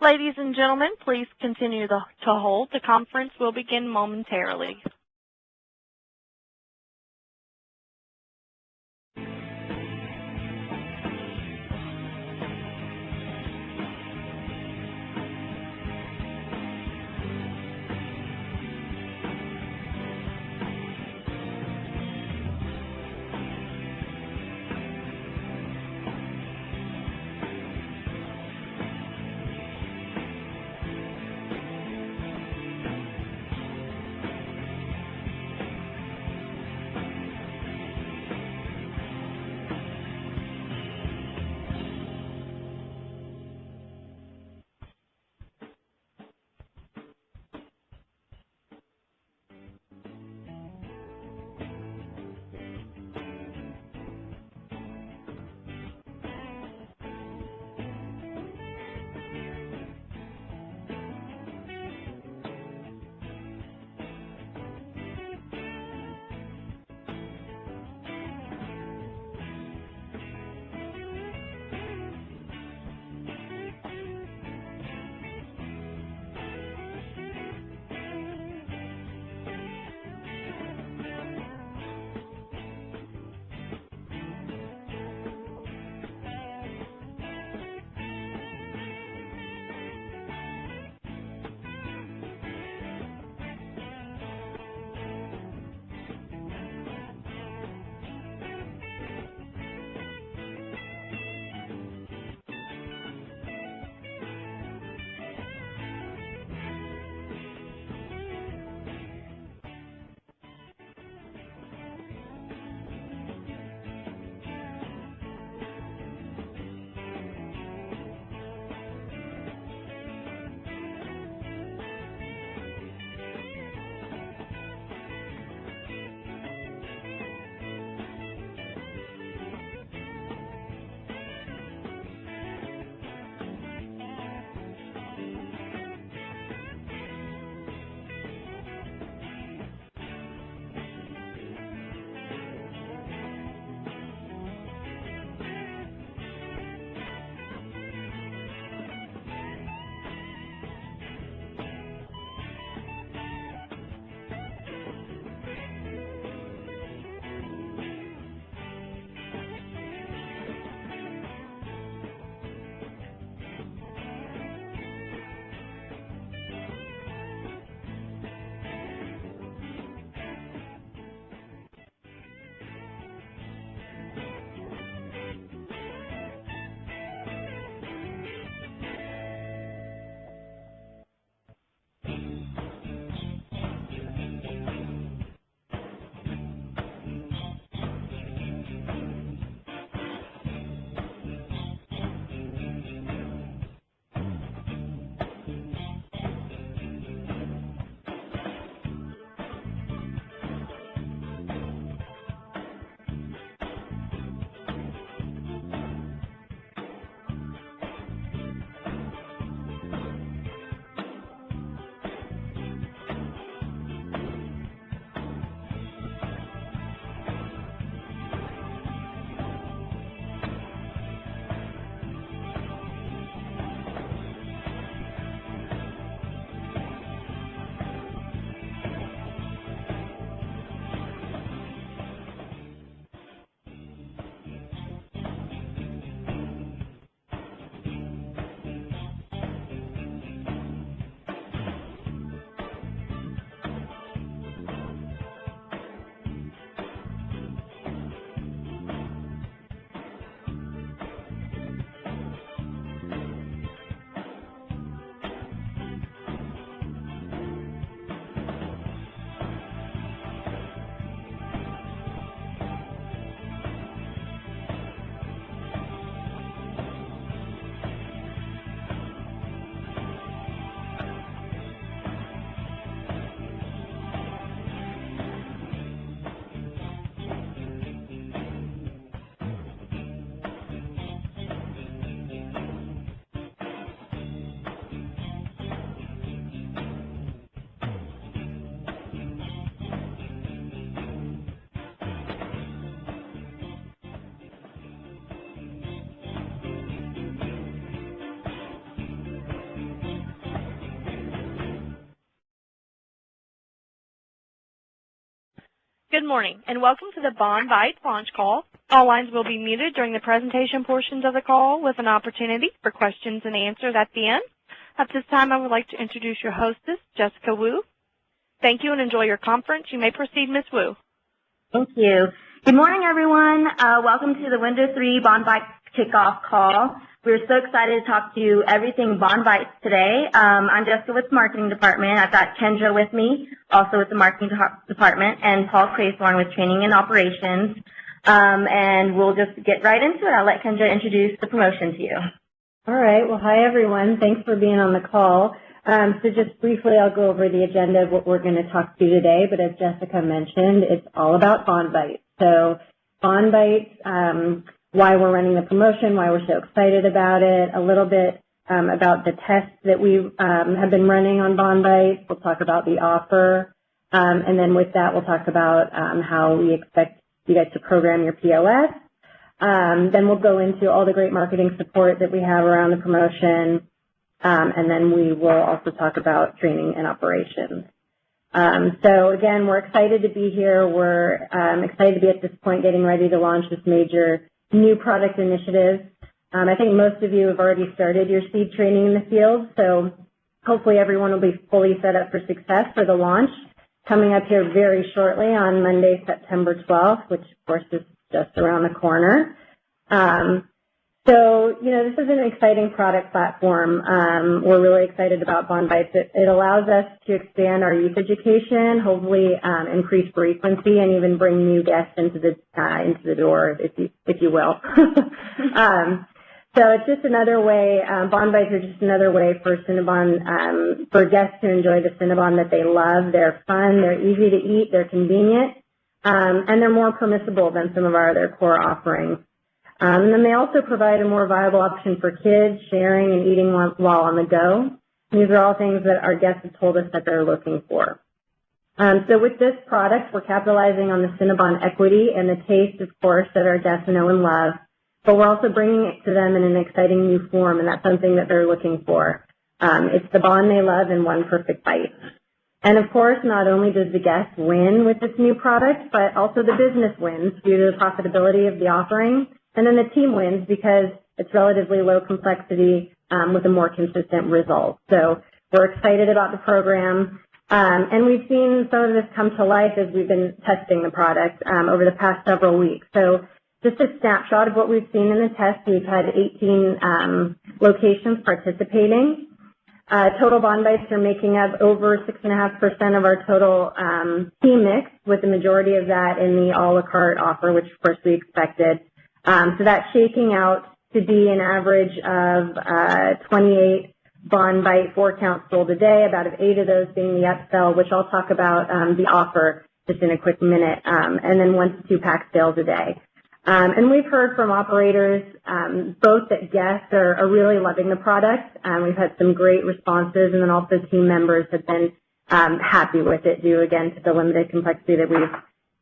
Ladies and gentlemen, please continue to hold. The conference will begin momentarily. Good morning, and welcome to the Bonbites launch call. All lines will be muted during the presentation portions of the call with an opportunity for questions and answers at the end. At this time, I would like to introduce your hostess, Jessica Wu. Thank you and enjoy your conference. You may proceed, Ms. Wu. Thank you. Good morning, everyone. Welcome to the Windows 3 Bonbites kickoff call. We're so excited to talk to you everything Bonbites today. I'm Jessica with the marketing department. I've got Kendra with me, also with the marketing department, and Paul Craythorne with training and operations. And we'll just get right into it. I'll let Kendra introduce the promotion to you. All right. Well, hi, everyone. Thanks for being on the call. So just briefly, I'll go over the agenda of what we're going to talk to today. But as Jessica mentioned, it's all about Bonbites. So Bonbites, why we're running the promotion, why we're so excited about it, a little bit about the tests that we have been running on Bonbites. We'll talk about the offer. And then with that, we'll talk about how we expect you guys to program your POS. Then we'll go into all the great marketing support that we have around the promotion. And then we will also talk about training and operations. So again, we're excited to be here. We're excited to be at this point getting ready to launch this major new product initiative. I think most of you have already started your seed training in the field, so hopefully everyone will be fully set up for success for the launch coming up here very shortly on Monday, September 12th, which of course is just around the corner. So, you know, this is an exciting product platform. We're really excited about Bonbites. It allows us to expand our youth education, hopefully increase frequency, and even bring new guests into the door, if you will. So it's just another way. Bonbites are just another way for Cinnabon, for guests to enjoy the Cinnabon that they love. They're fun, they're easy to eat, they're convenient, and they're more permissible than some of our other core offerings. And then they also provide a more viable option for kids, sharing and eating while on the go. These are all things that our guests have told us that they're looking for. So with this product, we're capitalizing on the Cinnabon equity and the taste, of course, that our guests know and love, but we're also bringing it to them in an exciting new form, and that's something that they're looking for. It's the Bon they love in one perfect bite. And of course, not only does the guest win with this new product, but also the business wins due to the profitability of the offering. And then the team wins because it's relatively low complexity with a more consistent result. So we're excited about the program. And we've seen some of this come to life as we've been testing the product over the past several weeks. So just a snapshot of what we've seen in the test. We've had 18 locations participating. Total Bonbites are making up over 6.5% of our total team mix, with the majority of that in the a la carte offer, which of course we expected. So that's shaking out to be an average of 28 Bonbite 4-count sold a day, about 8 of those being the upsell, which I'll talk about the offer just in a quick minute, and then 1 to 2 pack sales a day. And we've heard from operators both that guests are really loving the product. We've had some great responses, and then also team members have been happy with it due, again, to the limited complexity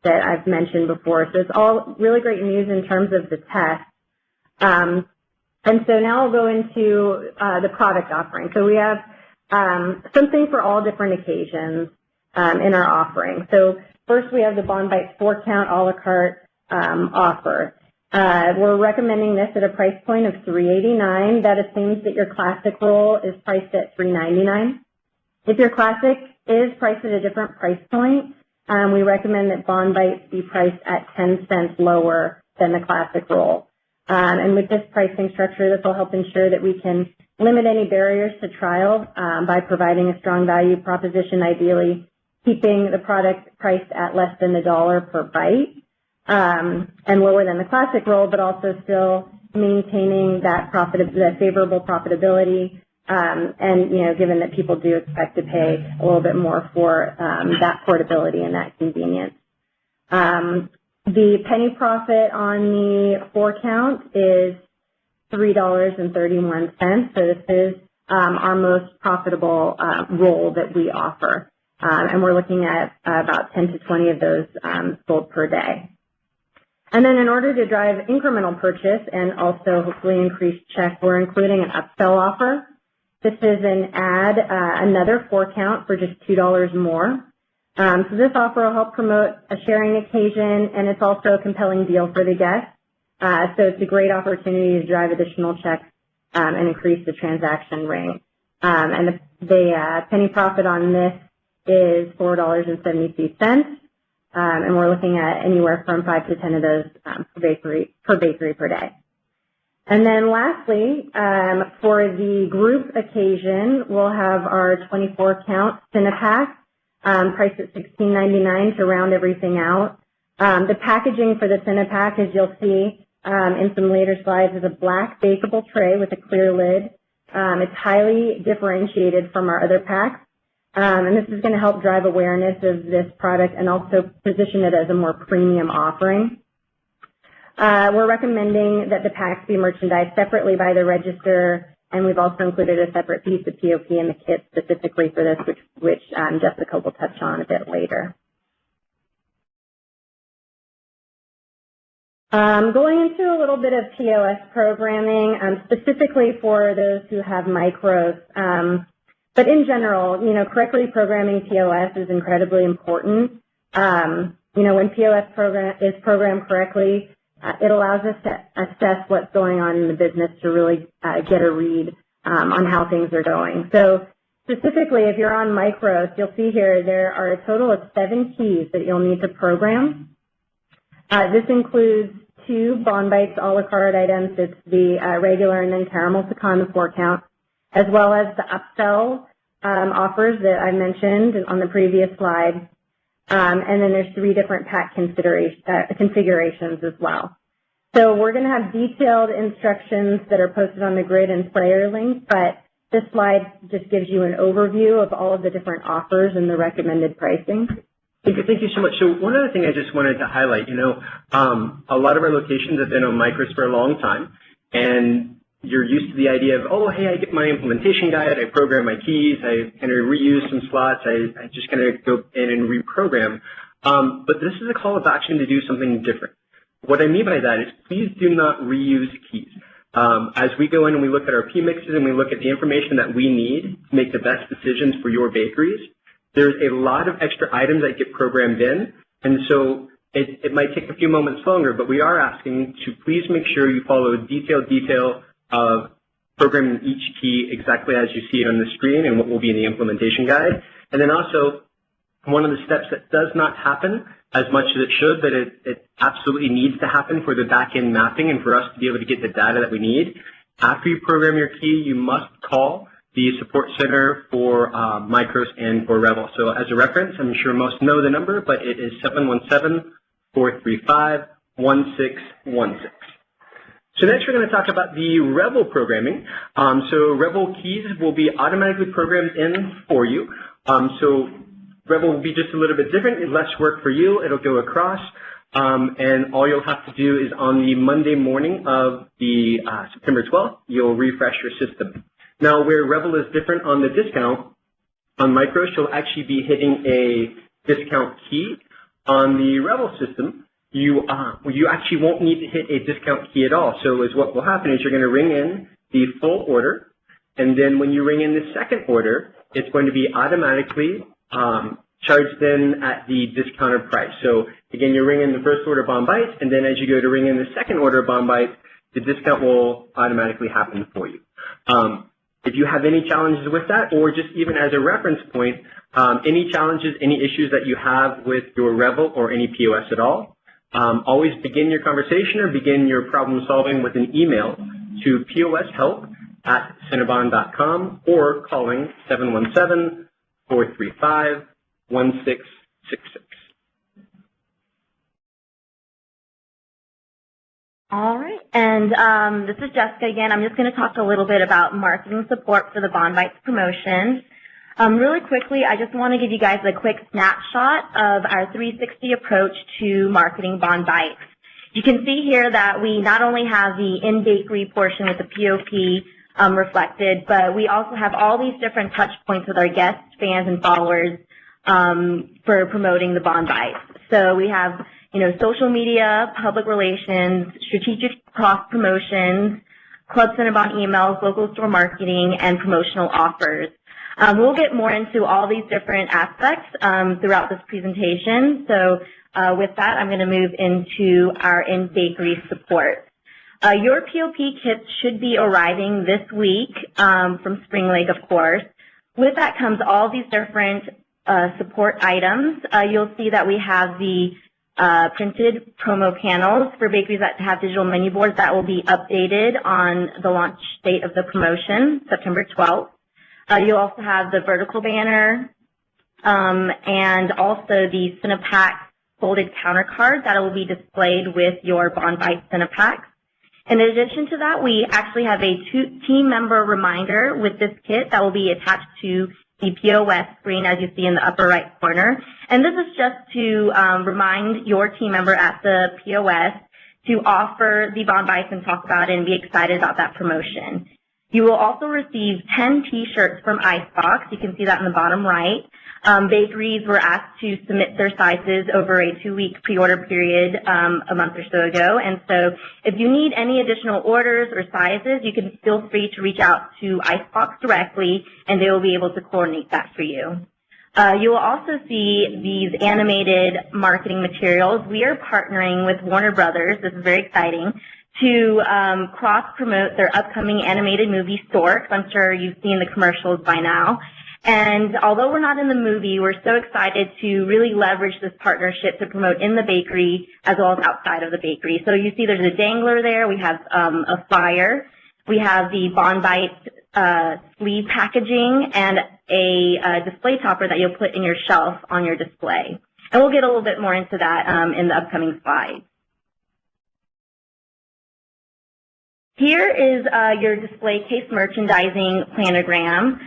that I've mentioned before. So it's all really great news in terms of the test. And so now I'll go into the product offering. So we have something for all different occasions in our offering. So first we have the Bonbites 4-count a la carte offer. We're recommending this at a price point of $3.89. That assumes that your classic roll is priced at $3.99. If your classic is priced at a different price point, we recommend that Bonbites be priced at 10 cents lower than the classic roll. And with this pricing structure, this will help ensure that we can limit any barriers to trial by providing a strong value proposition, ideally keeping the product priced at less than $1 per bite and lower than the classic roll, but also still maintaining that the favorable profitability. And, you know, given that people do expect to pay a little bit more for that portability and that convenience. The penny profit on the 4-count is $3.31. So this is our most profitable roll that we offer. And we're looking at about 10 to 20 of those sold per day. And then in order to drive incremental purchase and also hopefully increase check, we're including an upsell offer. This is an another 4-count for just $2 more. So this offer will help promote a sharing occasion, and it's also a compelling deal for the guests. So it's a great opportunity to drive additional checks and increase the transaction rate. And the penny profit on this is $4.72, and we're looking at anywhere from 5 to 10 of those per bakery per day. And then lastly, for the group occasion, we'll have our 24-count Cinepack, priced at $16.99 to round everything out. The packaging for the Cinepack, as you'll see in some later slides, is a black bakeable tray with a clear lid. It's highly differentiated from our other packs, and this is going to help drive awareness of this product and also position it as a more premium offering. We're recommending that the packs be merchandised separately by the register, and we've also included a separate piece of POP in the kit specifically for this, which Jessica will touch on a bit later. Going into a little bit of POS programming, specifically for those who have micros. But in general, correctly programming POS is incredibly important. When POS is programmed correctly, it allows us to assess what's going on in the business to really get a read on how things are going. So specifically, if you're on micros, you'll see here there are a total of 7 keys that you'll need to program. This includes 2 Bonbites a la carte items. It's the regular and then caramel pecan, the 4-count, as well as the upsell offers that I mentioned on the previous slide. And then there's 3 different pack configurations as well. So we're going to have detailed instructions that are posted on the grid and player link, but this slide just gives you an overview of all of the different offers and the recommended pricing. Thank you so much. So one other thing I just wanted to highlight, a lot of our locations have been on micros for a long time, and you're used to the idea of, oh, hey, I get my implementation guide, I program my keys, I kind of reuse some slots, I just kind of go in and reprogram. But this is a call of action to do something different. What I mean by that is please do not reuse keys. As we go in and we look at our P-mixes and we look at the information that we need to make the best decisions for your bakeries, there's a lot of extra items that get programmed in, and so it might take a few moments longer, but we are asking to please make sure you follow detailed detail of programming each key exactly as you see it on the screen and what will be in the implementation guide. And then also, one of the steps that does not happen as much as it should, but it absolutely needs to happen for the back-end mapping and for us to be able to get the data that we need. After you program your key, you must call the support center for micros and for Revel. So as a reference, I'm sure most know the number, but it is 717-435-1616. So next we're going to talk about the Revel programming. So Revel keys will be automatically programmed in for you. So Revel will be just a little bit different, less work for you. It'll go across, and all you'll have to do is on the Monday morning of the September 12th, you'll refresh your system. Now, where Revel is different on the discount, on micros, you'll actually be hitting a discount key. On the Revel system, you actually won't need to hit a discount key at all. So what will happen is you're going to ring in the full order, and then when you ring in the second order, it's going to be automatically charged in at the discounted price. So again, you ring in the first order Bonbites, and then as you go to ring in the second order Bonbites, the discount will automatically happen for you. If you have any challenges with that, or just even as a reference point, any challenges, any issues that you have with your Revel or any POS at all, always begin your conversation or begin your problem solving with an email to poshelp@cinnabon.com or calling 717-435-1666. All right, and this is Jessica again. I'm just going to talk a little bit about marketing support for the Bonbites promotion. Really quickly, I just want to give you guys a quick snapshot of our 360 approach to marketing Bonbites. You can see here that we not only have the in-bakery portion with the POP reflected, but we also have all these different touch points with our guests, fans, and followers for promoting the Bonbites. So we have social media, public relations, strategic cross promotions, Club Cinnabon emails, local store marketing, and promotional offers. We'll get more into all these different aspects throughout this presentation. So with that, I'm going to move into our in-bakery support. Your POP kits should be arriving this week from Spring Lake, of course. With that comes all these different support items. You'll see that we have the printed promo panels for bakeries that have digital menu boards that will be updated on the launch date of the promotion, September 12th. You'll also have the vertical banner and also the Cinepack folded counter card that will be displayed with your Bonbites Cinepacks. In addition to that, we actually have a team member reminder with this kit that will be attached to the POS screen, as you see in the upper right corner. And this is just to remind your team member at the POS to offer the Bonbites and talk about it and be excited about that promotion. You will also receive 10 T-shirts from Icebox. You can see that in the bottom right. Bakeries were asked to submit their sizes over a 2-week pre-order period a month or so ago. And so if you need any additional orders or sizes, you can feel free to reach out to Icebox directly, and they will be able to coordinate that for you. You will also see these animated marketing materials. We are partnering with Warner Brothers. This is very exciting, to cross-promote their upcoming animated movie Storks. I'm sure you've seen the commercials by now. And although we're not in the movie, we're so excited to really leverage this partnership to promote in the bakery as well as outside of the bakery. So you see there's a dangler there. We have a flyer. We have the Bonbites sleeve packaging and a display topper that you'll put in your shelf on your display. And we'll get a little bit more into that in the upcoming slides. Here is your display case merchandising planogram.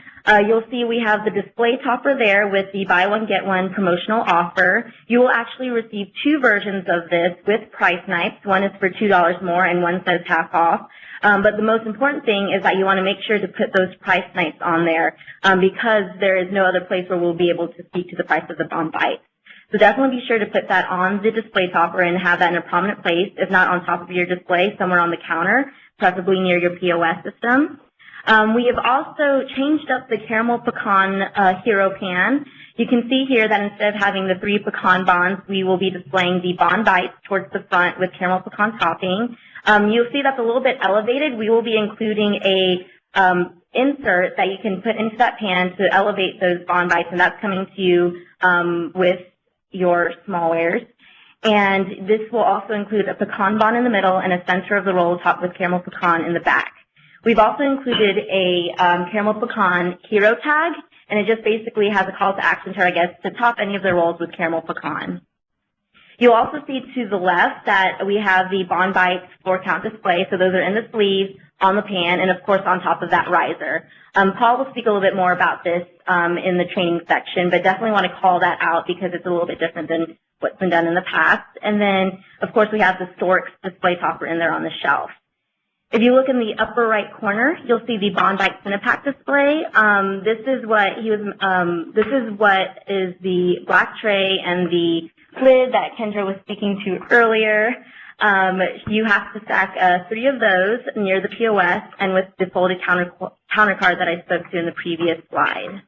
You'll see we have the display topper there with the buy one, get one promotional offer. You will actually receive 2 versions of this with price snipes. One is for $2 more and one says half off. But the most important thing is that you want to make sure to put those price snipes on there because there is no other place where we'll be able to speak to the price of the Bonbites. So definitely be sure to put that on the display topper and have that in a prominent place, if not on top of your display, somewhere on the counter, preferably near your POS system. We have also changed up the caramel pecan hero pan. You can see here that instead of having the 3 pecan bonds, we will be displaying the Bonbites towards the front with caramel pecan topping. You'll see that's a little bit elevated. We will be including a insert that you can put into that pan to elevate those Bonbites, and that's coming to you with your smallwares. And this will also include a pecan bond in the middle and a center of the roll topped with caramel pecan in the back. We've also included a caramel pecan hero tag, and it just basically has a call to action to our guests to top any of their rolls with caramel pecan. You'll also see to the left that we have the Bonbites floor count display, so those are in the sleeves, on the pan, and of course on top of that riser. Paul will speak a little bit more about this in the training section, but definitely want to call that out because it's a little bit different than what's been done in the past. And then, of course, we have the Storks display topper in there on the shelf. If you look in the upper right corner, you'll see the Bonbites Cinepack display. This is what is the black tray and the lid that Kendra was speaking to earlier. You have to stack 3 of those near the POS and with the folded counter card that I spoke to in the previous slide.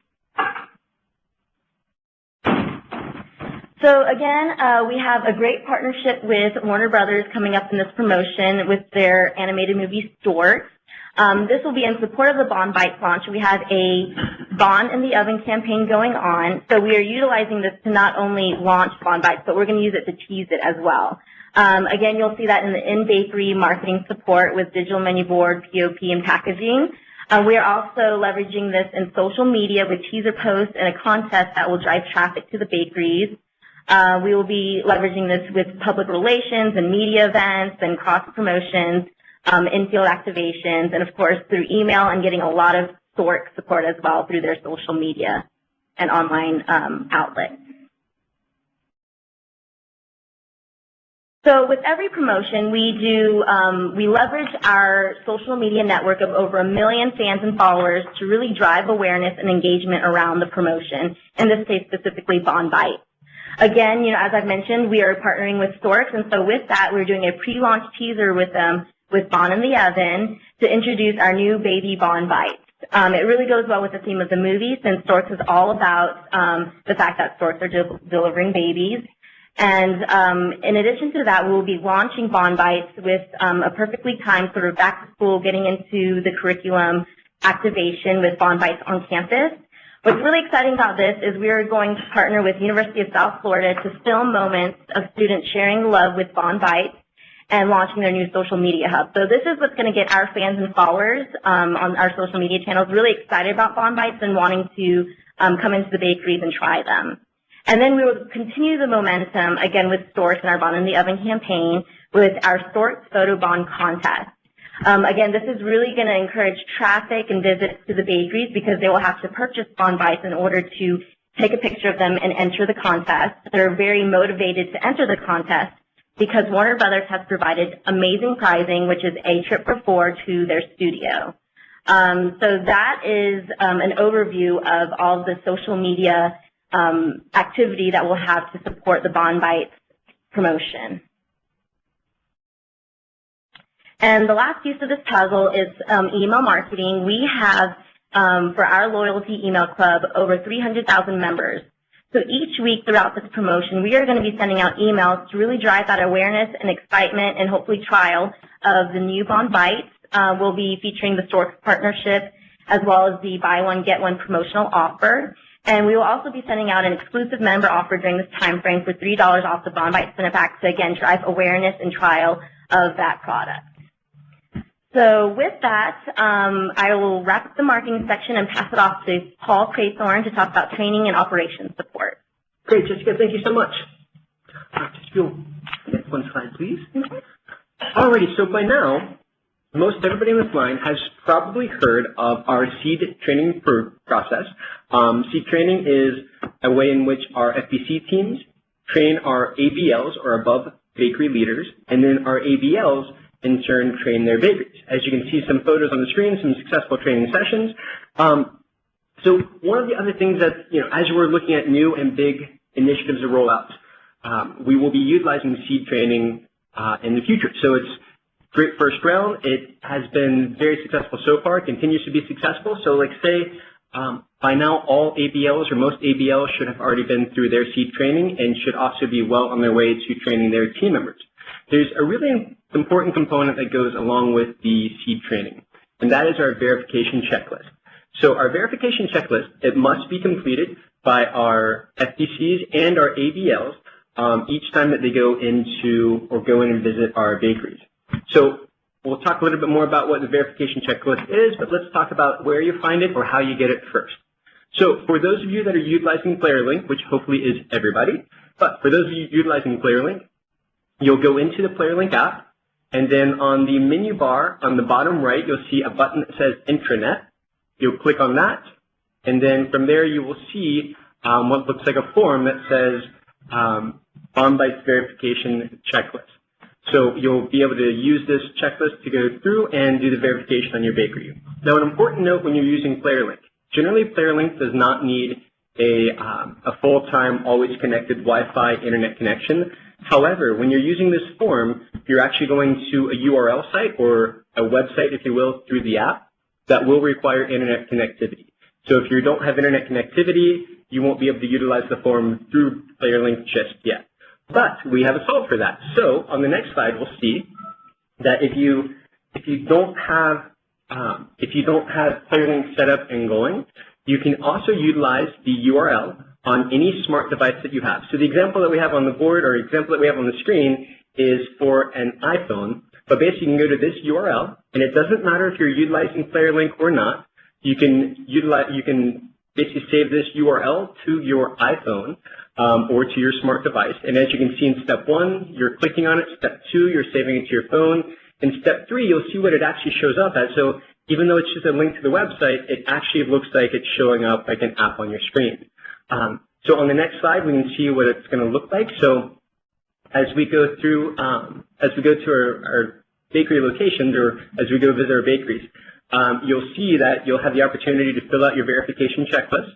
So again, we have a great partnership with Warner Brothers coming up in this promotion with their animated movie Storks. This will be in support of the Bonbites launch. We have a Bond in the Oven campaign going on, so we are utilizing this to not only launch Bonbites, but we're going to use it to tease it as well. Again, you'll see that in the in-bakery marketing support with digital menu board, POP, and packaging. We are also leveraging this in social media with teaser posts and a contest that will drive traffic to the bakeries. We will be leveraging this with public relations and media events and cross-promotions, in-field activations, and of course through email and getting a lot of Stork support as well through their social media and online outlets. So with every promotion, we leverage our social media network of over 1 million fans and followers to really drive awareness and engagement around the promotion, in this case specifically Bonbites. Again, as I've mentioned, we are partnering with Storks, and so with that, we're doing a pre-launch teaser with them with Bond in the Oven to introduce our new baby Bonbites. It really goes well with the theme of the movie, since Storks is all about the fact that storks are delivering babies. And in addition to that, we'll be launching Bonbites with a perfectly timed sort of back to school, getting into the curriculum activation with Bonbites on campus. What's really exciting about this is we are going to partner with University of South Florida to film moments of students sharing love with Bonbites and launching their new social media hub. So this is what's going to get our fans and followers on our social media channels really excited about Bonbites and wanting to come into the bakeries and try them. And then we will continue the momentum, again, with Storks and our Bond in the Oven campaign with our Storks Photo Bond contest. Again, this is really going to encourage traffic and visits to the bakeries because they will have to purchase Bonbites in order to take a picture of them and enter the contest. They're very motivated to enter the contest because Warner Brothers has provided amazing prizing, which is a trip for 4 to their studio. So that is an overview of all of the social media activity that we'll have to support the Bonbites promotion. And the last piece of this puzzle is email marketing. We have, for our loyalty email club, over 300,000 members. So each week throughout this promotion, we are going to be sending out emails to really drive that awareness and excitement and hopefully trial of the new Bonbites. We'll be featuring the Storks partnership as well as the buy one, get one promotional offer. And we will also be sending out an exclusive member offer during this time frame for $3 off the Bonbites Cinepack to, again, drive awareness and trial of that product. So with that, I will wrap up the marketing section and pass it off to Paul Craythorne to talk about training and operations support. Great, Jessica, thank you so much. Just go next one slide, please. Alrighty, so by now, most everybody on this line has probably heard of our seed training process. Seed training is a way in which our FBC teams train our ABLs, or above bakery leaders, and then our ABLs in turn train their bakeries. As you can see some photos on the screen, some successful training sessions. So one of the other things that, as we're looking at new and big initiatives to roll out, we will be utilizing seed training in the future. So it's great first round. It has been very successful so far. It continues to be successful. So like say, by now all ABLs or most ABLs should have already been through their seed training and should also be well on their way to training their team members. There's a really important component that goes along with the seed training, and that is our verification checklist. So our verification checklist, it must be completed by our FDCs and our ABLs each time that they go into or go in and visit our bakeries. So we'll talk a little bit more about what the verification checklist is, but let's talk about where you find it or how you get it first. So for those of you that are utilizing PlayerLink, which hopefully is everybody, but for those of you utilizing PlayerLink, you'll go into the PlayerLink app, and then on the menu bar on the bottom right, you'll see a button that says Intranet. You'll click on that, and then from there you will see what looks like a form that says Bonbites Verification Checklist. So you'll be able to use this checklist to go through and do the verification on your bakery. Now, an important note when you're using PlayerLink. Generally, PlayerLink does not need a full-time, always connected Wi-Fi internet connection. However, when you're using this form, you're actually going to a URL site or a website, if you will, through the app that will require internet connectivity. So if you don't have internet connectivity, you won't be able to utilize the form through PlayerLink just yet. But we have a solve for that. So on the next slide, we'll see that if you don't have PlayerLink set up and going, you can also utilize the URL on any smart device that you have. So the example that we have on the board or example that we have on the screen is for an iPhone. But basically, you can go to this URL, and it doesn't matter if you're utilizing PlayerLink or not. You can basically save this URL to your iPhone or to your smart device. And as you can see in step 1, you're clicking on it. Step 2, you're saving it to your phone. In step 3, you'll see what it actually shows up as. So even though it's just a link to the website, it actually looks like it's showing up like an app on your screen. So on the next slide, we can see what it's going to look like. So as we go through, as we go to our bakery locations, or as we go visit our bakeries, you'll see that you'll have the opportunity to fill out your verification checklist.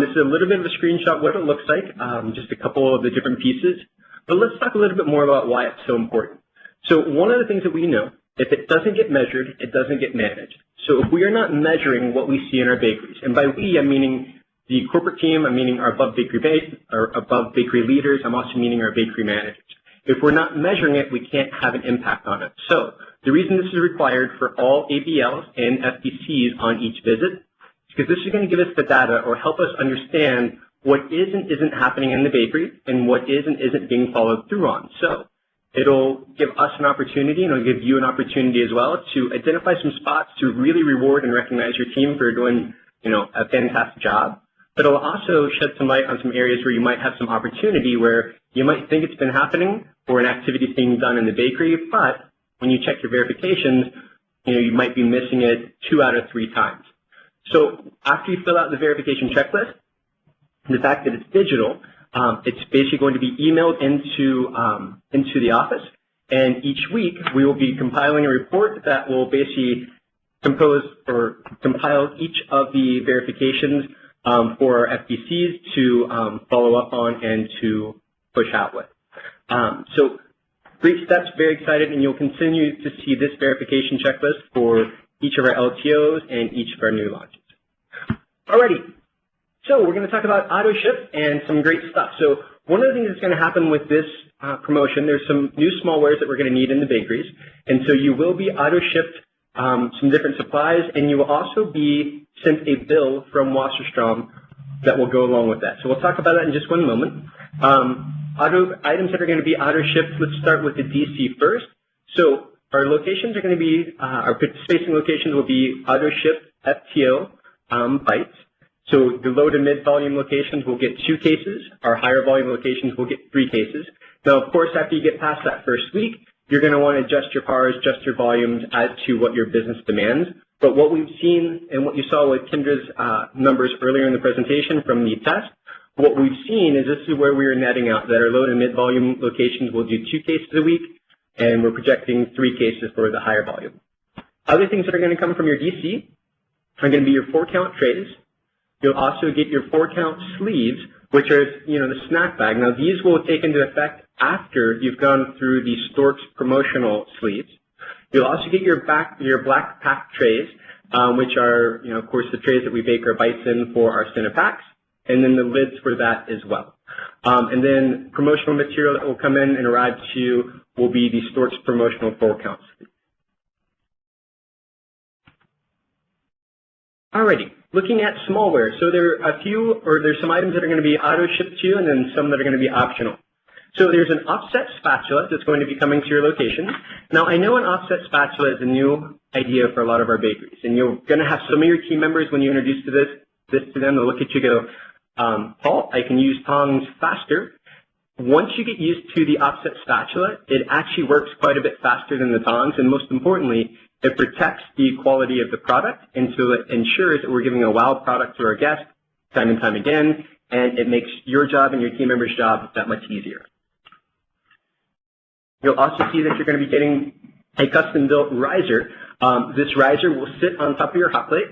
This is a little bit of a screenshot of what it looks like, just a couple of the different pieces. But let's talk a little bit more about why it's so important. So one of the things that we know if it doesn't get measured, it doesn't get managed. So if we are not measuring what we see in our bakeries, and by we, I'm meaning the corporate team, I'm meaning our above bakery leaders, I'm also meaning our bakery managers. If we're not measuring it, we can't have an impact on it. So the reason this is required for all ABLs and FBCs on each visit is because this is going to give us the data or help us understand what is and isn't happening in the bakery and what is and isn't being followed through on. So it'll give us an opportunity, and it'll give you an opportunity as well to identify some spots to really reward and recognize your team for doing, a fantastic job. But it'll also shed some light on some areas where you might have some opportunity where you might think it's been happening or an activity is being done in the bakery, but when you check your verifications, you might be missing it 2 out of 3 times. So after you fill out the verification checklist, the fact that it's digital, it's basically going to be emailed into the office, and each week we will be compiling a report that will basically compile each of the verifications for our FBCs to follow up on and to push out with. So great steps, very excited, and you'll continue to see this verification checklist for each of our LTOs and each of our new launches. Alrighty, so we're going to talk about auto ship and some great stuff. So one of the things that's going to happen with this promotion, there's some new smallwares that we're going to need in the bakeries, and so you will be auto shipped some different supplies, and you will also be sent a bill from Wasserstrom that will go along with that. So we'll talk about that in just one moment. Items that are going to be auto shipped, let's start with the DC first. So our locations are going to be, our participating locations will be auto shipped FTO bites. So the low to mid volume locations will get 2 cases. Our higher volume locations will get 3 cases. Now, of course, after you get past that first week, you're going to want to adjust your PARs, adjust your volumes as to what your business demands. But what we've seen and what you saw with Kendra's numbers earlier in the presentation from the test, what we've seen is this is where we are netting out that our low to mid volume locations will do 2 cases a week, and we're projecting 3 cases for the higher volume. Other things that are going to come from your DC are going to be your 4-count trays. You'll also get your 4-count sleeves, which are, the snack bag. Now, these will take into effect after you've gone through the Storks promotional sleeves. You'll also get your black pack trays, which are, of course, the trays that we bake our bites in for our Cinepacks, and then the lids for that as well. And then promotional material that will come in and arrive to you will be the Storks promotional 4-count sleeves. Alrighty, looking at smallware. So there's some items that are going to be auto shipped to you, and then some that are going to be optional. So there's an offset spatula that's going to be coming to your location. Now, I know an offset spatula is a new idea for a lot of our bakeries, and you're going to have some of your team members, when you introduce this to them, they'll look at you and go, Paul, I can use tongs faster. Once you get used to the offset spatula, it actually works quite a bit faster than the tongs, and most importantly, it protects the quality of the product, and so it ensures that we're giving a wow product to our guests time and time again, and it makes your job and your team members' job that much easier. You'll also see that you're going to be getting a custom-built riser. This riser will sit on top of your hot plate,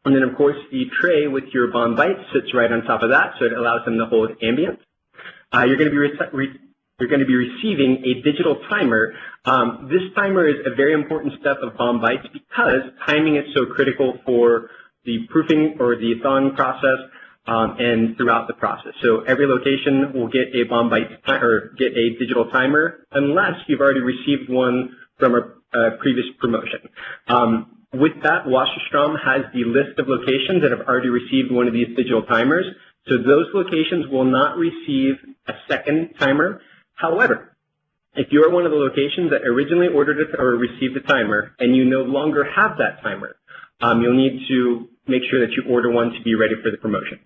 and then, of course, the tray with your Bonbites sits right on top of that, so it allows them to hold ambient. You're going to be receiving a digital timer. This timer is a very important step of Bonbites because timing is so critical for the proofing or the thawing process and throughout the process. So every location will get a Bonbites or get a digital timer unless you've already received one from a previous promotion. With that, Wasserstrom has the list of locations that have already received one of these digital timers. So those locations will not receive a second timer. However, if you are one of the locations that originally ordered it or received a timer and you no longer have that timer, you'll need to make sure that you order one to be ready for the promotion.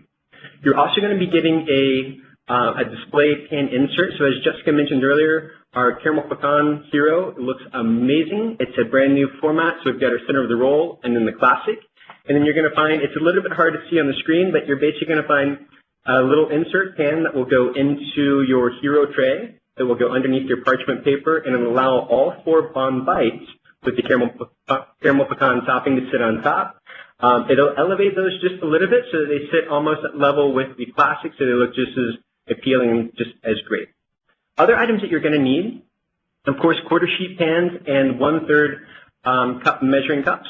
You're also going to be getting a display pan insert. So as Jessica mentioned earlier, our Caramel Pecan Hero looks amazing. It's a brand new format. So we've got our center of the roll and then the classic. And then you're going to find, it's a little bit hard to see on the screen, but you're basically going to find a little insert pan that will go into your Hero tray, that will go underneath your parchment paper, and it'll allow all 4 Bonbites with the caramel pecan topping to sit on top. It'll elevate those just a little bit so that they sit almost at level with the classic, so they look just as appealing and just as great. Other items that you're going to need Of course, quarter sheet pans and 1/3 cup measuring cups.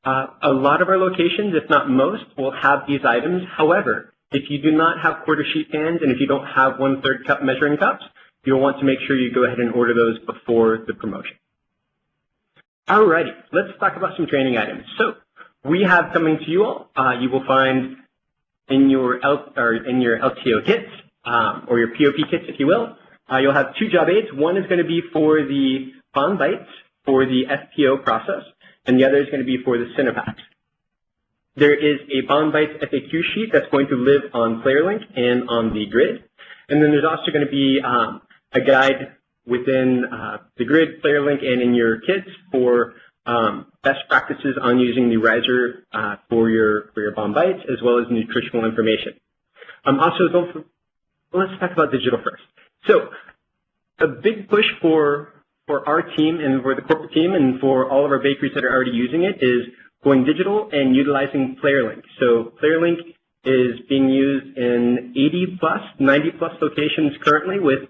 A lot of our locations, if not most, will have these items. However, if you do not have quarter sheet pans and if you don't have 1/3 cup measuring cups, you'll want to make sure you go ahead and order those before the promotion. Alrighty, let's talk about some training items. So we have coming to you all, you will find in your LTO kits, or your POP kits, if you will, you'll have 2 job aids. One is going to be for the Bonbites for the FPO process, and the other is going to be for the Cinepacks. There is a Bonbites FAQ sheet that's going to live on PlayerLink and on the grid, and then there's also going to be a guide within the grid, PlayerLink, and in your kits for best practices on using the riser for your Bonbites, as well as nutritional information. Let's talk about digital first. So a big push for our team and for the corporate team and for all of our bakeries that are already using it is going digital and utilizing PlayerLink. So PlayerLink is being used in 90+ locations currently, with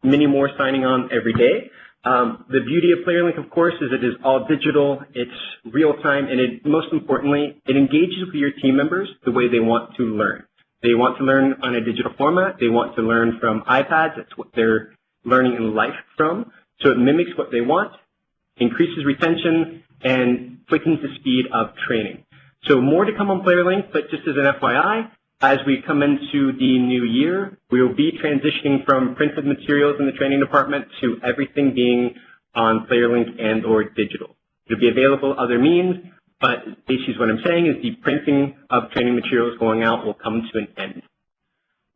many more signing on every day. The beauty of PlayerLink, of course, is it is all digital, it's real-time, and most importantly, it engages with your team members the way they want to learn. They want to learn on a digital format. They want to learn from iPads. That's what they're learning in life from. So it mimics what they want, increases retention, and quickens the speed of training. So more to come on PlayerLink, but just as an FYI, as we come into the new year, we will be transitioning from printed materials in the training department to everything being on PlayerLink and or digital. It'll be available other means, but basically what I'm saying is the printing of training materials going out will come to an end.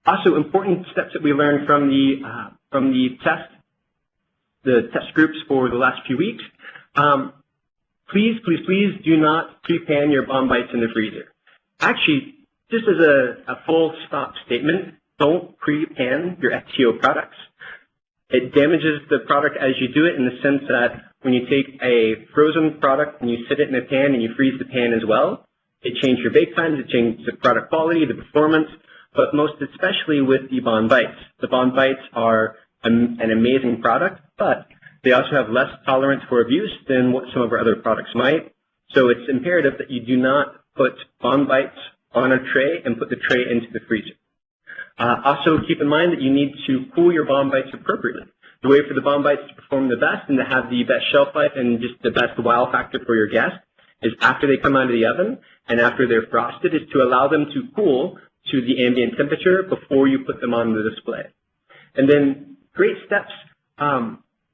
Also, important steps that we learned from the test groups for the last few weeks. Please do not pre-pan your Bonbites in the freezer. Actually, just as a full stop statement, don't pre-pan your FTO products. It damages the product as you do it, in the sense that when you take a frozen product and you sit it in a pan and you freeze the pan as well, it changes your bake times, it changes the product quality, the performance, but most especially with the Bonbites. The Bonbites are an amazing product, but they also have less tolerance for abuse than what some of our other products might. So it's imperative that you do not put Bonbites on a tray and put the tray into the freezer. Also, keep in mind that you need to cool your Bonbites appropriately. The way for the Bonbites to perform the best and to have the best shelf life and just the best wow factor for your guests is after they come out of the oven and after they're frosted, is to allow them to cool to the ambient temperature before you put them on the display. And then great steps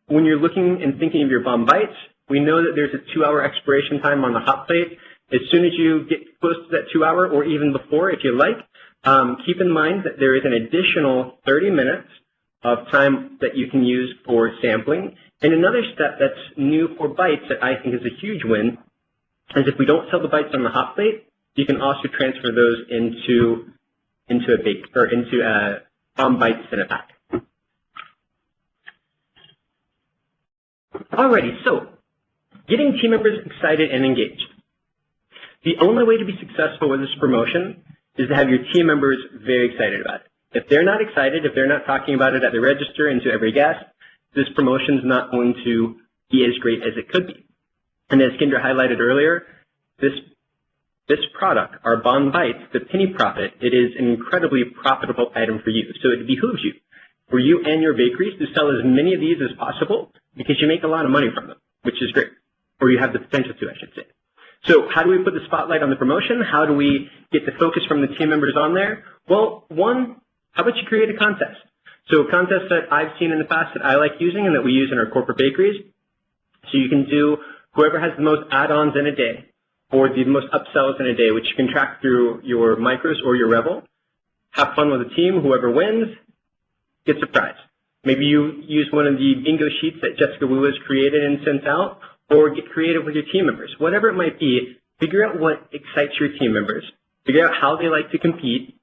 when you're looking and thinking of your Bonbites. We know that there's a 2-hour expiration time on the hot plate. As soon as you get close to that 2-hour, or even before if you like, keep in mind that there is an additional 30 minutes of time that you can use for sampling. And another step that's new for bites that I think is a huge win is if we don't sell the bites on the hot plate, you can also transfer those into a Bonbites Cinepack. Alrighty, so getting team members excited and engaged. The only way to be successful with this promotion is to have your team members very excited about it. If they're not excited, if they're not talking about it at the register and to every guest, this promotion is not going to be as great as it could be. And as Kendra highlighted earlier, this product, our Bonbites, the penny profit, it is an incredibly profitable item for you. So it behooves you, for you and your bakeries, to sell as many of these as possible, because you make a lot of money from them, which is great. Or you have the potential to, I should say. So how do we put the spotlight on the promotion? How do we get the focus from the team members on there? Well, one, how about you create a contest? So a contest that I've seen in the past that I like using and that we use in our corporate bakeries. So you can do whoever has the most add-ons in a day, or the most upsells in a day, which you can track through your micros or your Revel. Have fun with the team. Whoever wins gets a prize. Maybe you use one of the bingo sheets that Jessica Wu has created and sent out, or get creative with your team members. Whatever it might be, figure out what excites your team members, figure out how they like to compete,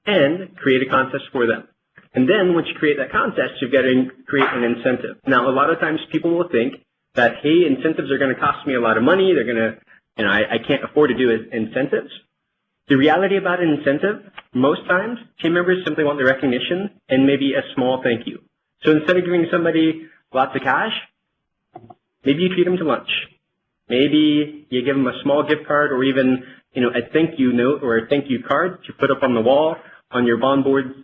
and create a contest for them. And then once you create that contest, you've got to create an incentive. Now, a lot of times people will think that, hey, incentives are going to cost me a lot of money. They're going to, I can't afford to do incentives. The reality about an incentive, most times, team members simply want the recognition and maybe a small thank you. So instead of giving somebody lots of cash, Maybe you treat them to lunch. Maybe you give them a small gift card or even, a thank you note or a thank you card that you put up on the wall on your bond board,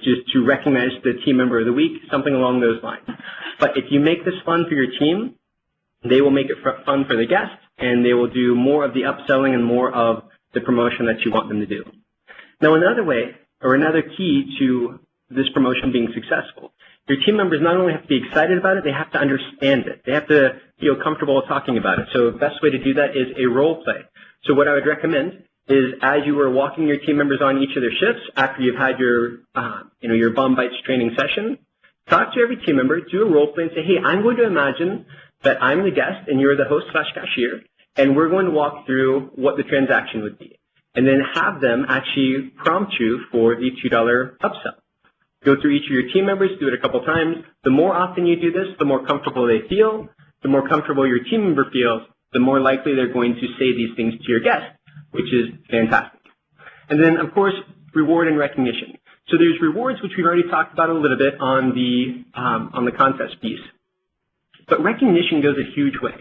just to recognize the team member of the week, something along those lines. But if you make this fun for your team, they will make it fun for the guests, and they will do more of the upselling and more of the promotion that you want them to do. Now, another way, or another key to this promotion being successful, your team members not only have to be excited about it, they have to understand it. They have to feel comfortable talking about it. So the best way to do that is a role play. So what I would recommend is as you are walking your team members on each of their shifts, after you've had your, your Bonbites training session, talk to every team member, do a role play and say, hey, I'm going to imagine that I'm the guest and you're the host/cashier, and we're going to walk through what the transaction would be. And then have them actually prompt you for the $2 upsell. Go through each of your team members, do it a couple times. The more often you do this, the more comfortable they feel. The more comfortable your team member feels, the more likely they're going to say these things to your guest, which is fantastic. And then, of course, reward and recognition. So there's rewards, which we've already talked about a little bit on the contest piece. But recognition goes a huge way.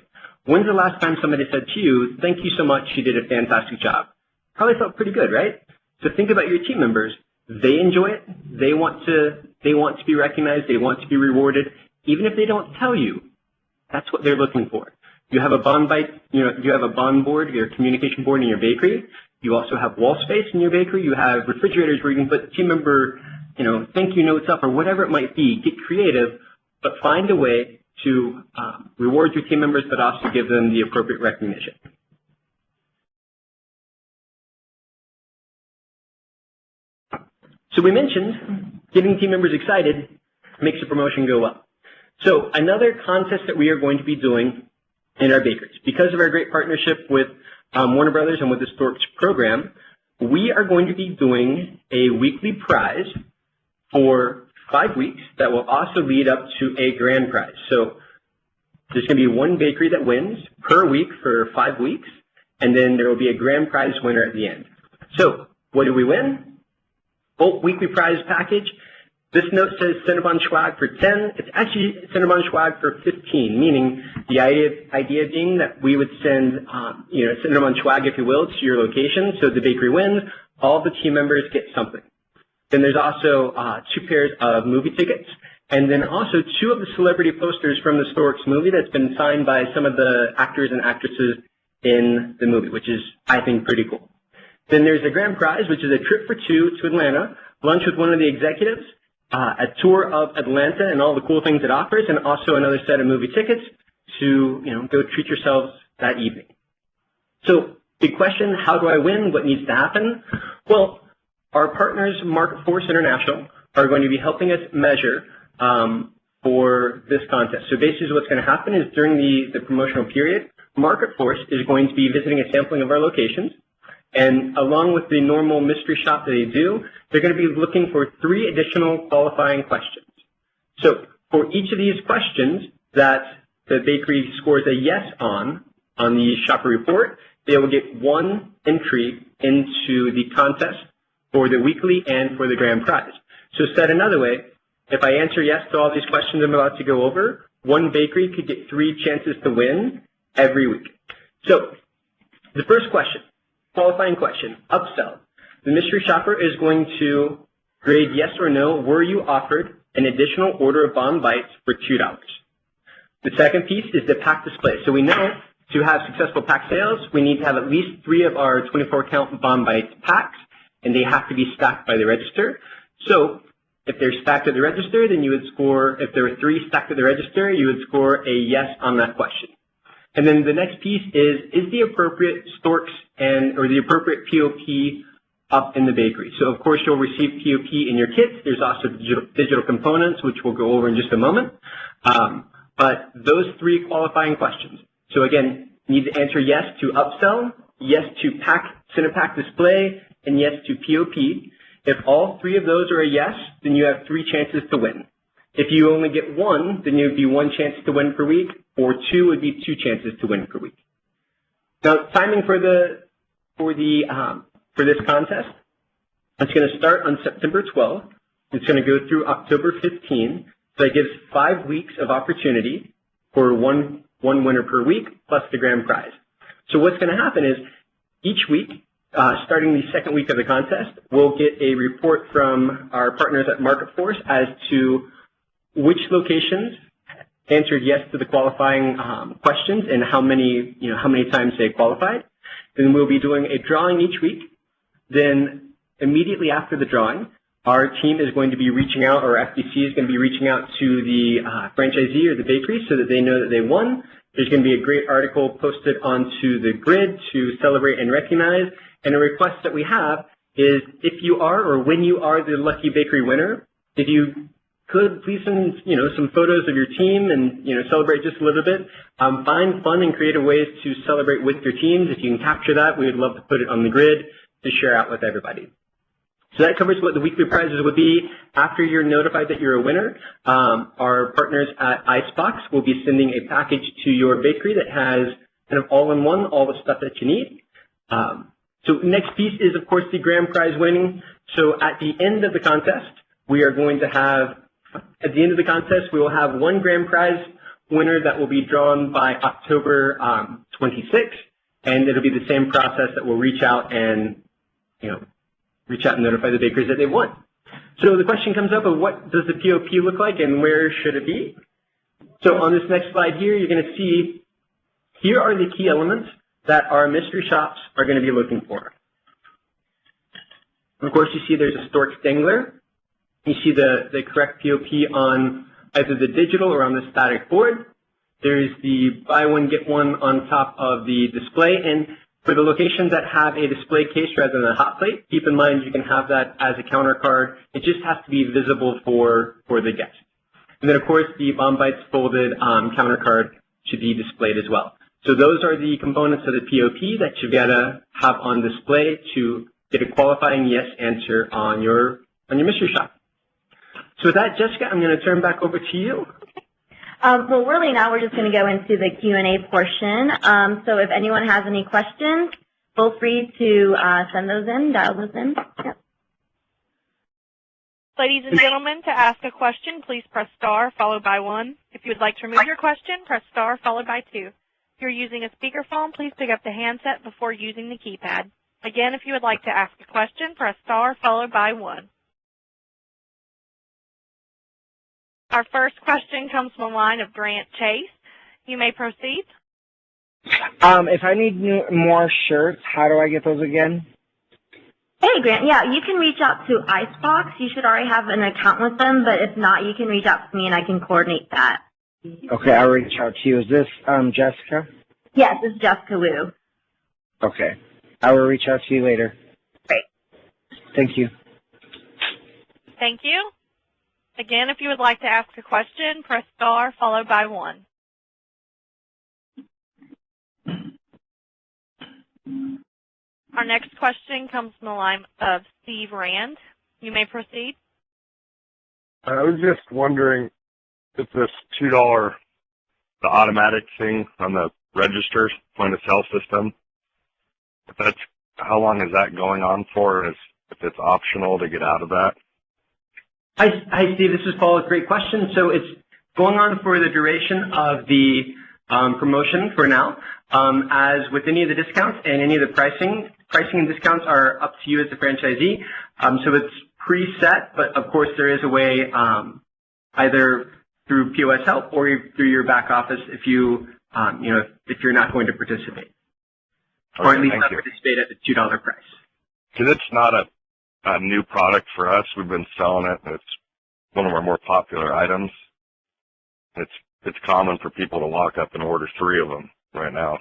When's the last time somebody said to you, thank you so much, you did a fantastic job? Probably felt pretty good, right? So think about your team members. They enjoy it. They want to be recognized. They want to be rewarded. Even if they don't tell you, that's what they're looking for. You have a Bonbite, you have a bond board, your communication board in your bakery. You also have wall space in your bakery. You have refrigerators where you can put team member, thank you notes up or whatever it might be. Get creative, but find a way to reward your team members, but also give them the appropriate recognition. So we mentioned getting team members excited makes the promotion go up. So another contest that we are going to be doing in our bakeries, because of our great partnership with Warner Brothers and with the Storks program, we are going to be doing a weekly prize for 5 weeks that will also lead up to a grand prize. So there's going to be one bakery that wins per week for 5 weeks, and then there will be a grand prize winner at the end. So what do we win? Well, weekly prize package. This note says Cinnabon swag for 10. It's actually Cinnabon swag for 15, meaning the idea being that we would send, Cinnabon swag, if you will, to your location. So the bakery wins. All the team members get something. Then there's also 2 pairs of movie tickets, and then also 2 of the celebrity posters from the Storks movie that's been signed by some of the actors and actresses in the movie, which is, I think, pretty cool. Then there's a grand prize, which is a trip for 2 to Atlanta, lunch with one of the executives, a tour of Atlanta and all the cool things it offers, and also another set of movie tickets to, go treat yourselves that evening. So, big question, how do I win? What needs to happen? Well, our partners, Market Force International, are going to be helping us measure for this contest. So basically what's going to happen is during the promotional period, Market Force is going to be visiting a sampling of our locations. And along with the normal mystery shop that they do, they're going to be looking for 3 additional qualifying questions. So for each of these questions that the bakery scores a yes on the shopper report, they will get 1 entry into the contest for the weekly and for the grand prize. So said another way, if I answer yes to all these questions I'm about to go over, 1 bakery could get 3 chances to win every week. So the first question, qualifying question, upsell. The mystery shopper is going to grade yes or no, were you offered an additional order of Bonbites for $2? The second piece is the pack display. So we know to have successful pack sales, we need to have at least 3 of our 24-count Bonbites packs, and they have to be stacked by the register. So if they're stacked at the register, then you would score, if there were 3 stacked at the register, you would score a yes on that question. And then the next piece is the appropriate Storks or the appropriate POP up in the bakery. So of course you'll receive POP in your kits. There's also digital components, which we'll go over in just a moment. But those 3 qualifying questions. So again, you need to answer yes to upsell, yes to Cinepack display, and yes to POP. If all 3 of those are a yes, then you have 3 chances to win. If you only get 1, then it would be 1 chance to win per week, or 2 would be 2 chances to win per week. Now, timing for this contest, it's going to start on September 12th. It's going to go through October 15th. So that gives 5 weeks of opportunity for one one winner per week plus the grand prize. So what's going to happen is each week, starting the second week of the contest, we'll get a report from our partners at MarketForce as to which locations answered yes to the qualifying questions and how many times they qualified. Then we'll be doing a drawing each week. Then immediately after the drawing, our team is going to be reaching out, or FBC is going to be reaching out to the franchisee or the bakery so that they know that they won. There's going to be a great article posted onto the grid to celebrate and recognize. And a request that we have is if you are, or when you are the lucky bakery winner, if you could please send, some photos of your team and, celebrate just a little bit. Find fun and creative ways to celebrate with your teams. If you can capture that, we would love to put it on the grid to share out with everybody. So that covers what the weekly prizes would be. After you're notified that you're a winner, our partners at Icebox will be sending a package to your bakery that has kind of all-in-one, all the stuff that you need. So next piece is, of course, the grand prize winning. So at the end of the contest, we are going to have, we will have one grand prize winner that will be drawn by October 26th, and it'll be the same process that will reach out and notify the bakers that they won. So the question comes up of what does the POP look like and where should it be? So on this next slide here, you're going to see here are the key elements that our mystery shops are going to be looking for. Of course, you see there's a stork dangler. You see the correct POP on either the digital or on the static board. There's the buy one, get one on top of the display. And for the locations that have a display case rather than a hot plate, keep in mind you can have that as a counter card. It just has to be visible for the guest. And then, of course, the Bonbites folded counter card should be displayed as well. So those are the components of the POP that you've got to have on display to get a qualifying yes answer on your mystery shop. So with that, Jessica, I'm going to turn back over to you. Well, really now we're just going to go into the Q&A portion. So if anyone has any questions, feel free to send those in, dial those in. Yep. Ladies and gentlemen, to ask a question, please press star followed by 1. If you would like to remove your question, press star followed by 2. If you're using a speakerphone, please pick up the handset before using the keypad. Again, if you would like to ask a question, press star followed by 1. Our first question comes from the line of Grant Chase. You may proceed. If I need more shirts, how do I get those again? Hey, Grant. Yeah, you can reach out to Icebox. You should already have an account with them, but if not, you can reach out to me and I can coordinate that. Okay, I'll reach out to you. Is this Jessica? Yes, this is Jessica Wu. Okay. I will reach out to you later. Great. Thank you. Thank you. Again, if you would like to ask a question, press star followed by 1. Our next question comes from the line of Steve Rand. You may proceed. I was just wondering if this $2, the automatic thing on the register point of sale system, how long is that going on for, and if it's optional to get out of that? Hi, Steve. This is Paul. Great question. So it's going on for the duration of the promotion for now. As with any of the discounts and any of the pricing and discounts are up to you as the franchisee. So it's preset, but of course there is a way either through POS help or through your back office if you if you're not going to participate, or at least not participate at the $2 price. Because it's not a new product for us. We've been selling it, and it's one of our more popular items. It's common for people to walk up and order 3 of them right now.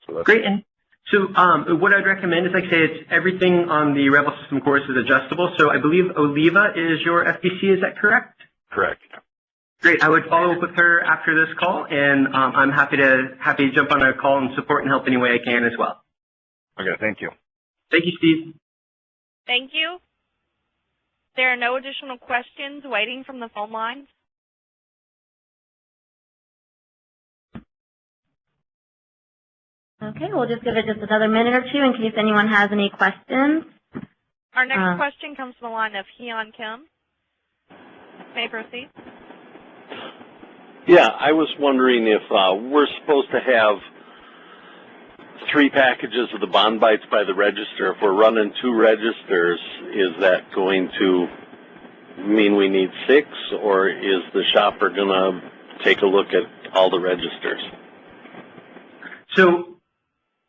So that's great. And so what I'd recommend is, like I say, it's everything on the Rebel system course is adjustable. So I believe Oliva is your FBC. Is that correct? Correct. Great. I would follow up with her after this call, and I'm happy to jump on a call and support and help any way I can as well. Okay. Thank you. Thank you, Steve. Thank you. There are no additional questions waiting from the phone lines. Okay, we'll just give it just another minute or two in case anyone has any questions. Our next question comes from the line of Hyun Kim. May I proceed? Yeah, I was wondering if we're supposed to have 3 packages of the Bonbites by the register. If we're running 2 registers, is that going to mean we need 6, or is the shopper going to take a look at all the registers? So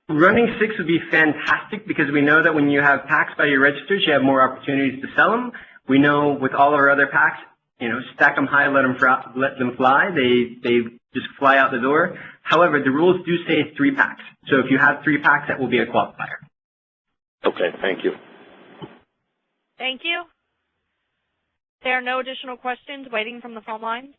running 6 would be fantastic because we know that when you have packs by your registers, you have more opportunities to sell them. We know with all of our other packs, you know, stack them high, let them fly. They just fly out the door. However, the rules do say 3 packs. So if you have 3 packs, that will be a qualifier. Okay, thank you. Thank you. There are no additional questions waiting from the phone lines.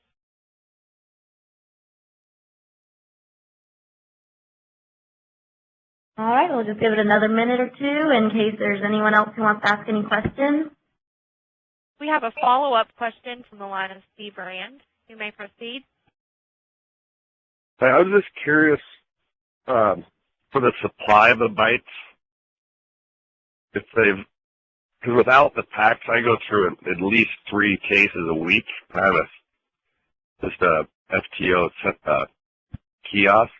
All right, we'll just give it another minute or 2 in case there's anyone else who wants to ask any questions. We have a follow-up question from the line of Steve Rand. You may proceed. I was just curious for the supply of the bites, if they've, because without the packs, I go through at least 3 cases a week. I have just a FTO kiosk.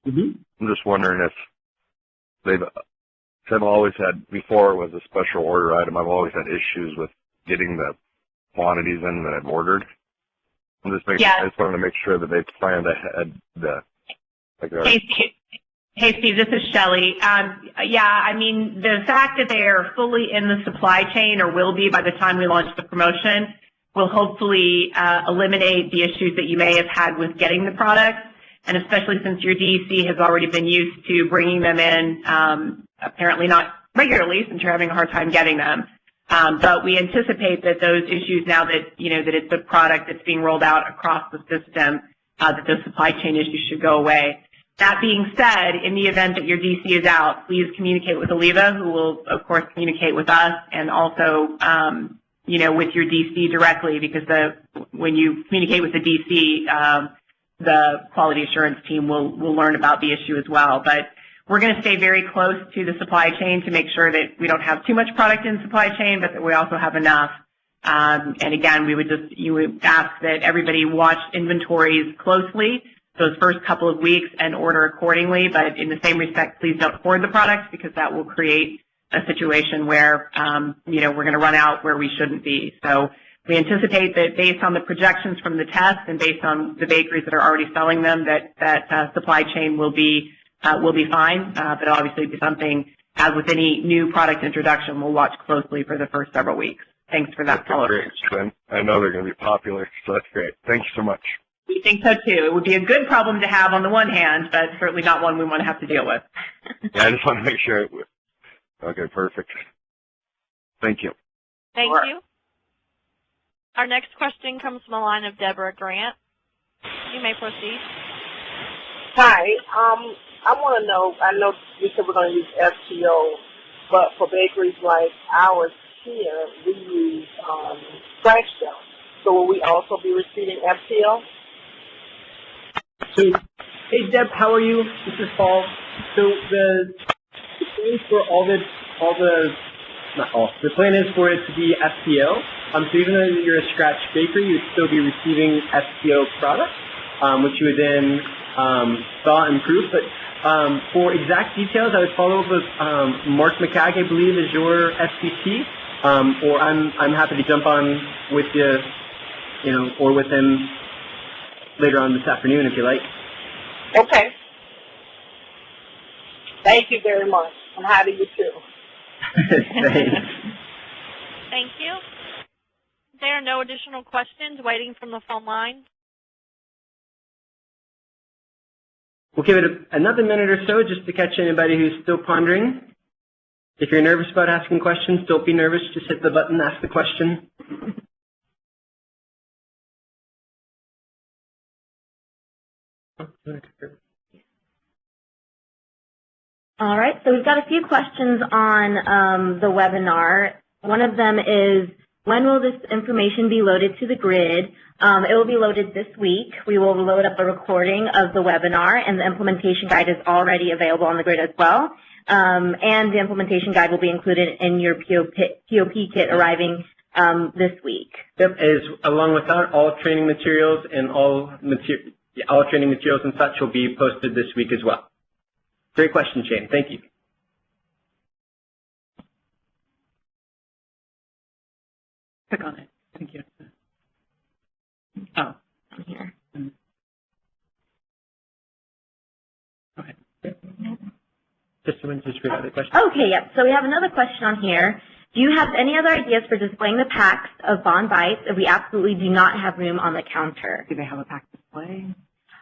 Mm-hmm. I'm just wondering if I've always had, before it was a special order item, I've always had issues with getting the quantities in that I've ordered. I just wanted to make sure that they planned ahead. Hey, Steve, this is Shelley. Yeah, I mean, the fact that they are fully in the supply chain, or will be by the time we launch the promotion, will hopefully eliminate the issues that you may have had with getting the product, and especially since your DEC has already been used to bringing them in, apparently not regularly since you're having a hard time getting them. But we anticipate that those issues, now that, you know, that it's a product that's being rolled out across the system, that those supply chain issues should go away. That being said, in the event that your DC is out, please communicate with Aliva, who will, of course, communicate with us, and also, you know, with your DC directly, because when you communicate with the DC, the quality assurance team will learn about the issue as well. But we're going to stay very close to the supply chain to make sure that we don't have too much product in the supply chain, but that we also have enough. And again, you would ask that everybody watch inventories closely those first couple of weeks and order accordingly. But in the same respect, please don't hoard the products, because that will create a situation where, you know, we're going to run out where we shouldn't be. So we anticipate that based on the projections from the test and based on the bakeries that are already selling them, that supply chain will be fine. But it'll obviously be something, as with any new product introduction, we'll watch closely for the first several weeks. Thanks for that follow-up. Great. I know they're going to be popular, so that's great. Thank you so much. We think so too. It would be a good problem to have on the one hand, but certainly not one we want to have to deal with. Yeah, I just want to make sure. Okay, perfect. Thank you. Thank you. Our next question comes from the line of Deborah Grant. You may proceed. Hi. I want to know, I know you said we're going to use FTO, but for bakeries like ours here, we use scratch dough. So will we also be receiving FTO? So, hey Deb, how are you? This is Paul. So the plan is for it to be FTO. So even though you're a scratch bakery, you'd still be receiving FTO products, which you would then thaw and proof. But for exact details, I would follow up with Mark McCagg, I believe, is your SVP, or I'm happy to jump on with you know, or with him later on this afternoon if you like. Okay. Thank you very much. And hi to you too. Thanks. Thank you. There are no additional questions waiting from the phone line. We'll give it another minute or so just to catch anybody who's still pondering. If you're nervous about asking questions, don't be nervous. Just hit the button, ask the question. All right, so we've got a few questions on the webinar. One of them is, when will this information be loaded to the grid? It will be loaded this week. We will load up a recording of the webinar, and the implementation guide is already available on the grid as well. And the implementation guide will be included in your POP kit arriving this week. Yep, along with that, all training materials and all training materials and such will be posted this week as well. Great question, Shane. Thank you. Click on it. Thank you. Oh, I'm here. okay. Just read out the question. Okay, yep. So we have another question on here. Do you have any other ideas for displaying the packs of Bonbites if we absolutely do not have room on the counter? Do they have a pack display?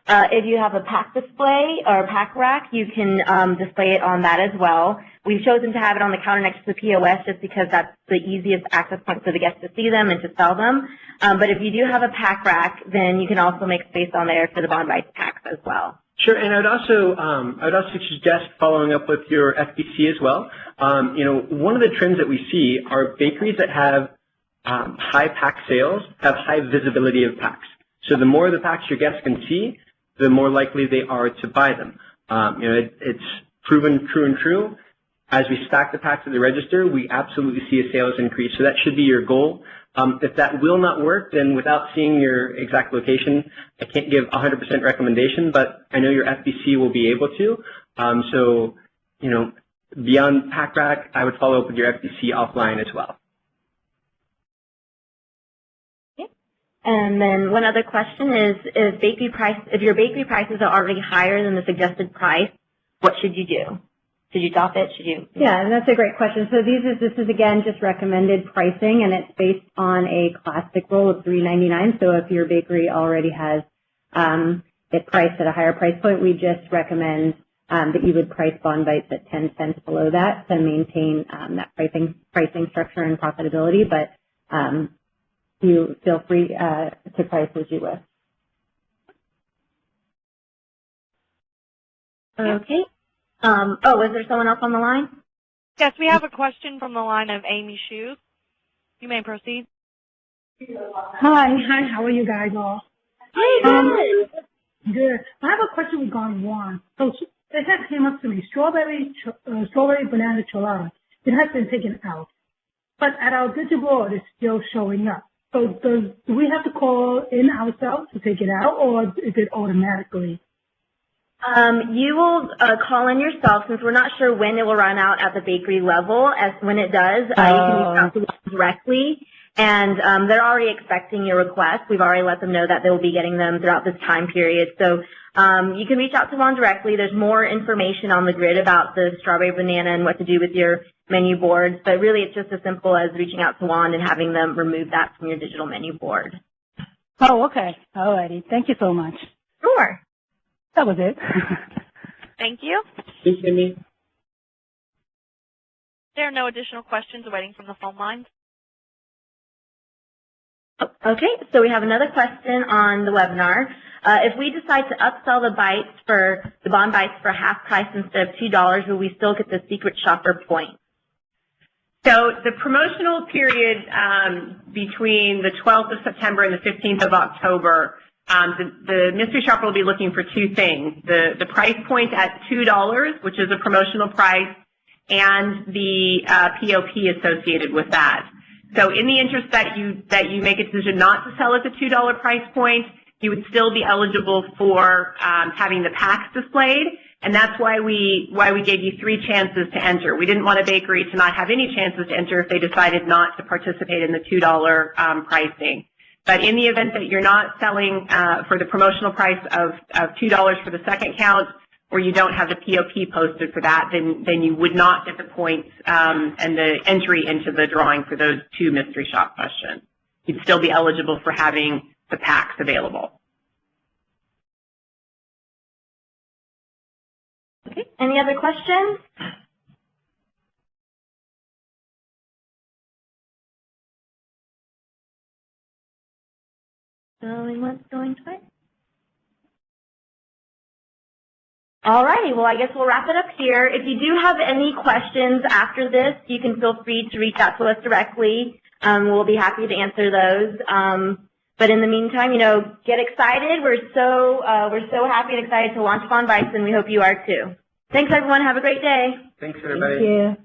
If you have a pack display or a pack rack, you can display it on that as well. We've chosen to have it on the counter next to the POS just because that's the easiest access point for the guests to see them and to sell them. But if you do have a pack rack, then you can also make space on there for the Bonbites packs as well. Sure, and I'd also suggest following up with your FBC as well. One of the trends that we see are bakeries that have high pack sales have high visibility of packs. So the more of the packs your guests can see, the more likely they are to buy them. It's proven true. As we stack the packs at the register, we absolutely see a sales increase. So that should be your goal. If that will not work, then without seeing your exact location, I can't give 100% recommendation, but I know your FBC will be able to. Beyond pack rack, I would follow up with your FBC offline as well. Okay. And then one other question is, if your bakery prices are already higher than the suggested price, what should you do? Should you drop it? Should you? Yeah, that's a great question. So this is again just recommended pricing, and it's based on a classic roll of $3.99. So if your bakery already has it priced at a higher price point, we just recommend that you would price Bonbites at 10 cents below that to maintain that pricing structure and profitability. But you feel free to price as you wish. Okay. Was there someone else on the line? Yes, we have a question from the line of Amy Hsu. You may proceed. Hi, how are you guys all? Hey, good. Good. I have a question regarding one. So it has came up to me, strawberry banana cholada. It has been taken out, but at our digital board, it's still showing up. So do we have to call in ourselves to take it out, or is it automatically? You will call in yourself, since we're not sure when it will run out at the bakery level. As when it does, you can reach out to them directly, and they're already expecting your request. We've already let them know that they will be getting them throughout this time period. So you can reach out to Juan directly. There's more information on the grid about the strawberry banana and what to do with your menu boards, but really it's just as simple as reaching out to Juan and having them remove that from your digital menu board. Oh, okay. All righty. Thank you so much. Sure. That was it. Thank you. Thanks, Amy. There are no additional questions waiting from the phone lines. Okay, so we have another question on the webinar. If we decide to upsell the Bonbites for half price instead of $2, will we still get the secret shopper points? So the promotional period between the 12th of September and the 15th of October, the mystery shopper will be looking for two things: the price point at $2, which is a promotional price, and the POP associated with that. So in the interest that you make a decision not to sell at the $2 price point, you would still be eligible for having the packs displayed, and that's why we gave you 3 chances to enter. We didn't want a bakery to not have any chances to enter if they decided not to participate in the $2 pricing. But in the event that you're not selling for the promotional price of $2 for the second count, or you don't have the POP posted for that, then you would not get the points and the entry into the drawing for those 2 mystery shop questions. You'd still be eligible for having the packs available. Okay, any other questions? Going once, going twice. All righty, well, I guess we'll wrap it up here. If you do have any questions after this, you can feel free to reach out to us directly. We'll be happy to answer those. But in the meantime, get excited. We're so happy and excited to launch Bonbites, and we hope you are too. Thanks, everyone. Have a great day. Thanks, everybody. Thank you.